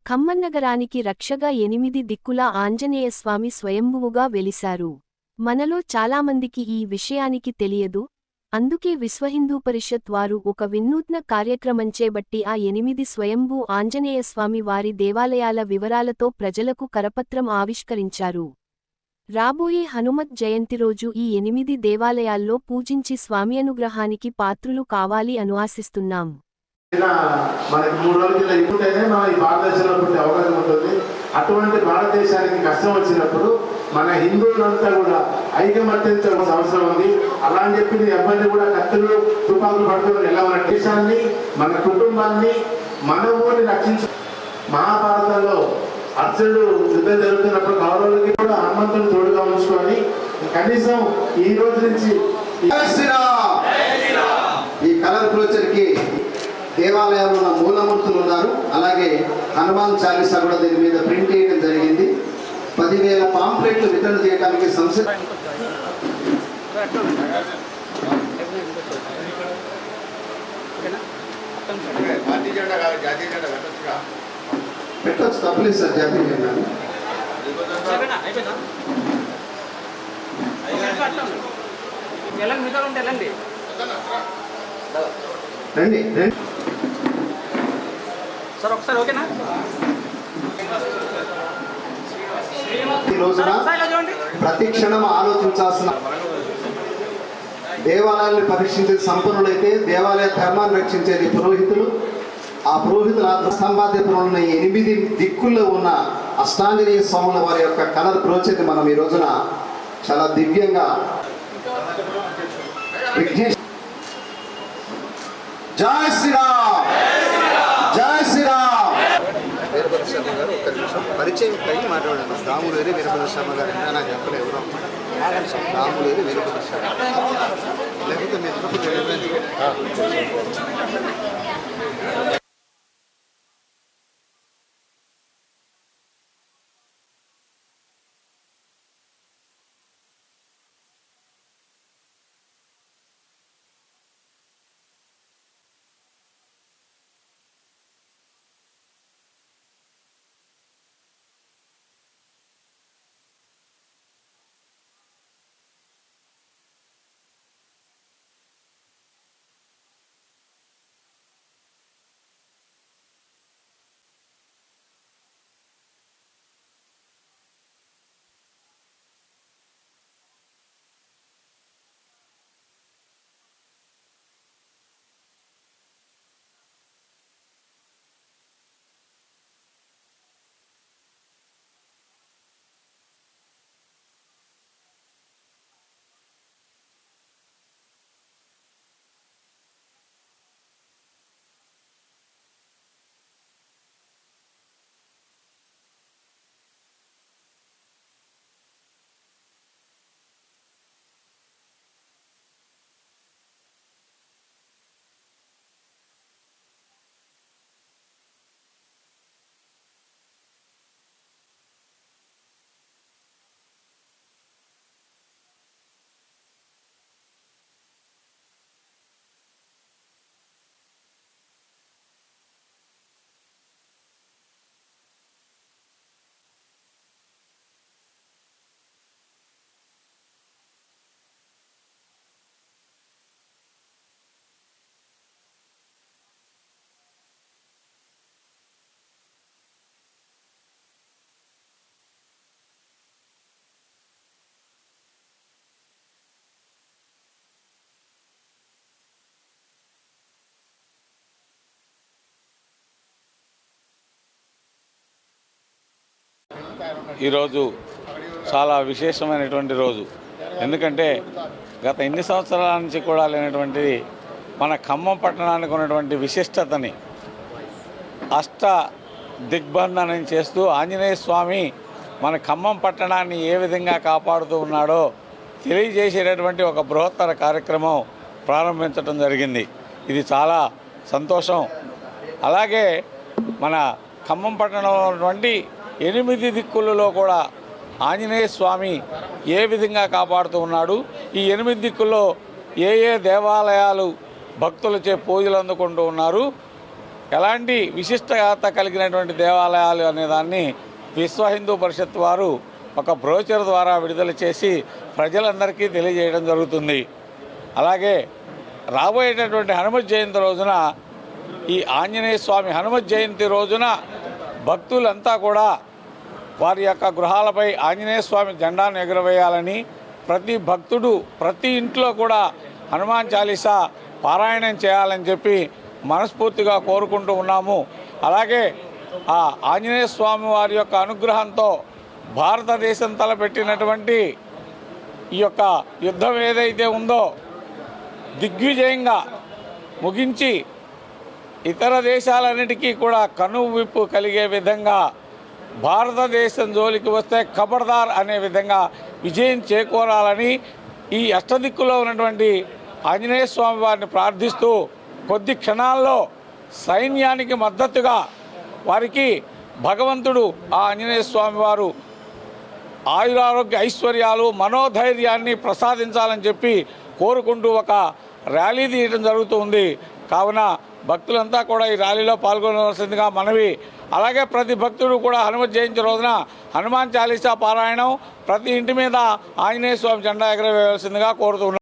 ఖమ్మం నగరానికి రక్షగా 8 దిక్కుల ఆంజనేయస్వామి స్వయంభువుగా వెలిశారు. మనలో చాలామందికి ఈ విషయానికి తెలియదు. అందుకే విశ్వహిందూ పరిషత్ వారు ఒక వినూత్న కార్యక్రమం చేపట్టి ఆ 8 స్వయంభూ ఆంజనేయస్వామి వారి దేవాలయాల వివరాలతో ప్రజలకు కరపత్రం ఆవిష్కరించారు. రాబోయే హనుమత్ జయంతి రోజు ఈ 8 దేవాలయాల్లో పూజించి స్వామి అనుగ్రహానికి పాత్రులు కావాలి అని ఆశిస్తున్నాం. మనకి 3 రోజుల కింద ఇప్పుడైతే మన ఈ భారతదేశంలో పుట్టే అవకాశం ఉంటుంది. అటువంటి భారతదేశానికి కష్టం వచ్చినప్పుడు మన హిందువులంతా కూడా ఐకమత్యించాల్సిన అవసరం ఉంది. అలా అని చెప్పి ఎవరిని కూడా కత్తులు తుపాకులు పట్టుకుని ఎలా మన దేశాన్ని మన కుటుంబాన్ని మన ఊరిని రక్షించు. మహాభారతంలో అర్జునుడు యుద్ధం జరుగుతున్నప్పుడు కౌరవులకి కూడా హనుమంతుని తోడుగా ఉంచుకొని కనీసం ఈ రోజు నుంచి ఈ కలర్ ఫ్యూచర్కి దేవాలయంలో ఉన్న మూలమూర్తులు ఉన్నారు. అలాగే హనుమాన్ చాలీసా కూడా దీని మీద ప్రింట్ చేయడం జరిగింది. 10,000 పాంప్లెట్లు వితరణ చేయడానికి సంస్థ పెట్టచ్చు. తప్పలేదు సార్, జాతీయ జెండా రండి రండి సార్ ఒకసారి ఓకేనా. ఈ రోజున ప్రతి క్షణం ఆలోచించాల్సిన దేవాలయాన్ని పరీక్షించేది సంపన్నులైతే దేవాలయ ధర్మాన్ని రక్షించేది పురోహితులు. ఆ పురోహితుల స్తంభాధ్యతలో ఉన్న 8 దిక్కుల్లో ఉన్న అష్టాంజనేయ స్వాముల వారి యొక్క కలర్ ప్రోచర్ని మనం ఈ రోజున చాలా దివ్యంగా జై శ్రీరామ్, జై శ్రీరామ్. వీరభద్ర శర్మ గారు ఒక్క నిమిషం పరిచయం కలిగి మాట్లాడాను. రాములేరి వీరభద్ర శర్మ గారు నాకు చెప్పలే ఎవరు రాములేరి వీరభద్ర శర్మ లేకపోతే మీరు ఈరోజు చాలా విశేషమైనటువంటి రోజు. ఎందుకంటే గత ఎన్ని సంవత్సరాల నుంచి కూడా లేనటువంటిది మన ఖమ్మం పట్టణానికి ఉన్నటువంటి విశిష్టతని అష్ట దిగ్బంధనం చేస్తూ ఆంజనేయ స్వామి మన ఖమ్మం పట్టణాన్ని ఏ విధంగా కాపాడుతూ ఉన్నాడో తెలియజేసేటటువంటి ఒక బృహత్తర కార్యక్రమం ప్రారంభించడం జరిగింది. ఇది చాలా సంతోషం. అలాగే మన ఖమ్మం పట్టణంలో ఉన్నటువంటి 8 దిక్కులలో కూడా ఆంజనేయ స్వామి ఏ విధంగా కాపాడుతూ ఉన్నాడు, ఈ 8 దిక్కుల్లో ఏ దేవాలయాలు భక్తులచే పూజలు అందుకుంటూ ఉన్నారు, ఎలాంటి విశిష్టత కలిగినటువంటి దేవాలయాలు అనేదాన్ని విశ్వ హిందూ పరిషత్ వారు ఒక బ్రోచర్ ద్వారా విడుదల చేసి ప్రజలందరికీ తెలియజేయడం జరుగుతుంది. అలాగే రాబోయేటటువంటి హనుమత్ జయంతి రోజున ఈ ఆంజనేయ స్వామి హనుమత్ జయంతి రోజున భక్తులంతా కూడా వారి యొక్క గృహాలపై ఆంజనేయ స్వామి జెండాను ఎగురవేయాలని, ప్రతి భక్తుడు ప్రతి ఇంట్లో కూడా హనుమాన్ చాలీసా పారాయణం చేయాలని చెప్పి మనస్ఫూర్తిగా కోరుకుంటూ ఉన్నాము. అలాగే ఆ ఆంజనేయ స్వామి వారి యొక్క అనుగ్రహంతో భారతదేశం తలపెట్టినటువంటి ఈ యొక్క యుద్ధం ఏదైతే ఉందో దిగ్విజయంగా ముగించి ఇతర దేశాలన్నిటికీ కూడా కనువిప్పు కలిగే విధంగా భారతదేశం జోలికి వస్తే ఖబర్దార్ అనే విధంగా విజయం చేకూరాలని ఈ అష్టదిక్కులో ఉన్నటువంటి ఆంజనేయ స్వామి వారిని ప్రార్థిస్తూ కొద్ది క్షణాల్లో సైన్యానికి మద్దతుగా వారికి భగవంతుడు ఆ ఆంజనేయ స్వామి వారు ఆయురారోగ్య ఐశ్వర్యాలు మనోధైర్యాన్ని ప్రసాదించాలని చెప్పి కోరుకుంటూ ఒక ర్యాలీ తీయడం జరుగుతుంది. కావున భక్తులంతా కూడా ఈ ర్యాలీలో పాల్గొనవలసిందిగా మనవి. అలాగే ప్రతి భక్తుడు కూడా హనుమత్ జయంతి రోజున హనుమాన్ చాలీసా పారాయణం, ప్రతి ఇంటి మీద ఆంజనేయ స్వామి జెండా ఎగరవేయవలసిందిగా కోరుతున్నాం.